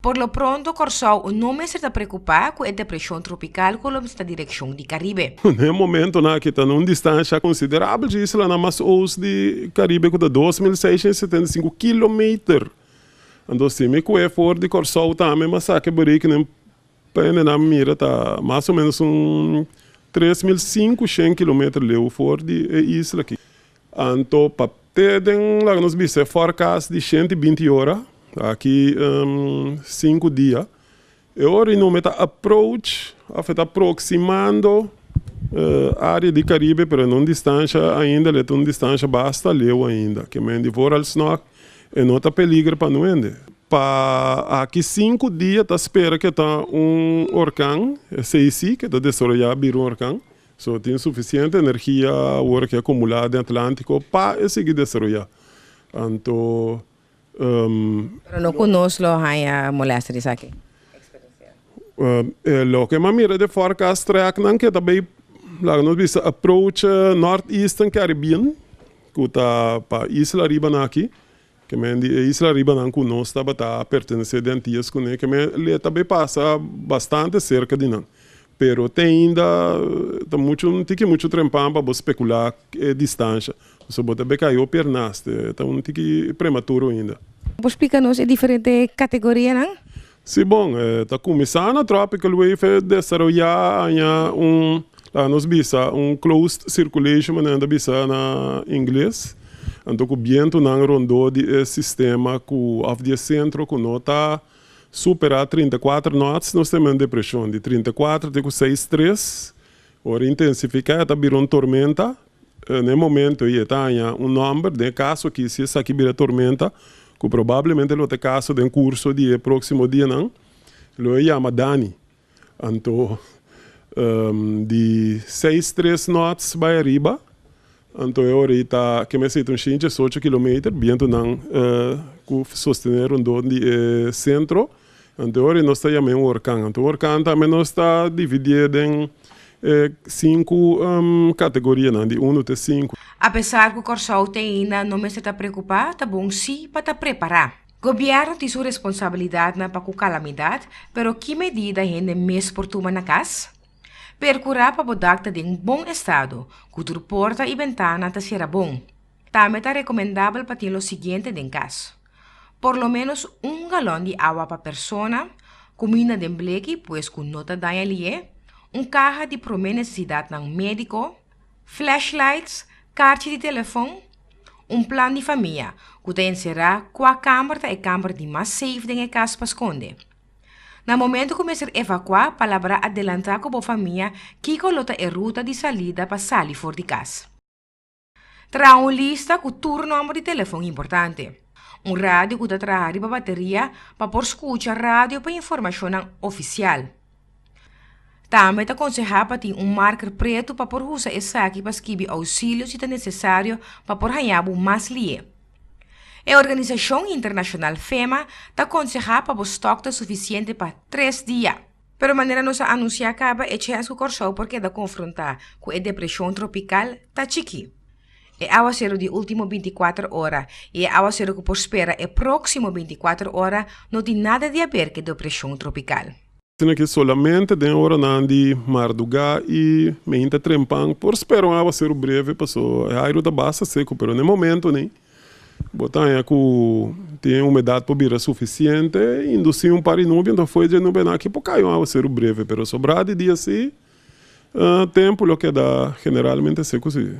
Por lo pronto, Corsau não me está preocupado com a depressão tropical que está direção do Caribe. No momento, que está numa distância considerável de isla, na mais os de Caribe, que está 2.675 km. Então, se me cué for de Corsau também, mas sabe que nem pena na mira tá mais ou menos 3.500 km leu fora de isla aqui. Então, para ter lá nos bice forecast de 120 horas, aqui 5 dias. E ora não meta approach, afeta aproximando a área de Caribe, pero não distância ainda, é uma distância basta leu ainda, que me devora al snock e não está peligro para não ende. Para aqui 5 dias, tá espera que tá orcão, esse que está desenvolvendo vir orcão. So, tem suficiente energia agora que é acumulada no Atlântico para seguir desenvolvendo. Então, Pero não conosco a moléstia disso aqui. Lo que me mira de forecast track não que também lá nós vimos approach Northeastern Caribbean, que está para Isla Riba aqui, que me Isla Riba não conosco está pertencendo a Antillas, que me ele também passa bastante cerca de nós. Pero tem ainda tem muito trempão para especular a distância. Você bota bem caiu pernaste, está tique prematuro ainda. Você explica-nos a diferente categoria, não? Sim, bom, está começando a Tropical Wave a desenvolver lá nos bisa closed circulation, mas ainda bisa na inglês. Então, o vento não rondou de sistema que ao dia centro que não está superar 34 knots, nós temos uma depressão de 34 até 6,3. Ora, intensificar, está virando tormenta. No momento, está número de casos que se essa aqui vira tormenta, que provavelmente não tem caso de curso de próximo dia, não. Ele chama Dani. Então, de 6,3 knots vai arriba. Então, agora está, que me sinto 8 km, vento não sostener dono de centro. Então, agora nós estamos chamando orcão. Então, o orcão também nós está dividido em 5 categorias, de 1 até 5. Apesar que o Corsau ainda não me está preocupado, tá bom sim para estar preparado. O governo tem sua responsabilidade para a calamidade, mas que medida ainda mais por tomar na casa? Percurar para botar de bom estado, que a porta e ventana será bom. Também é recomendável para ter o seguinte em casa. Por lo menos 1 galão de água para persona, comida de bleque, pois com nota da ali, caja de primeira necessidade ng médico, flashlights, carta de telefone, plano de família, que tem será qual câmara é a câmara de mais safe em casa para esconder. No momento que começar a evacuar, palavra adelantar com a família que colota a ruta de salida para sair fora de casa. Tra lista com o número de telefone importante. Rádio que traz a bateria para por escutar rádio para informação oficial. Também te aconselhar para ter marker preto para por usar essa aqui para escrever auxílio se é necessário para por ganhar mais lie. A Organização Internacional FEMA te aconselha para o estoque suficiente para 3 dias. Pero maneira nos anunciar acaba é chance que o Corsau porque da confrontar com a depressão tropical tá chiqui. É aguacero de último 24 horas e é aguacero que por espera é próximo 24 horas não tem nada de a ver com a depressão tropical. Tem que solamente de hora de Marduga e me ainda trempang por esperar um aguacero breve passou a aero da bassa seco, pero no momento nem botar que tem umidade para vir suficiente, induzir par de nuvem, então foi de nuvem aqui para cair um aguacero breve, pero sobrar de dia assim, tempo lo que dá generalmente seco sim.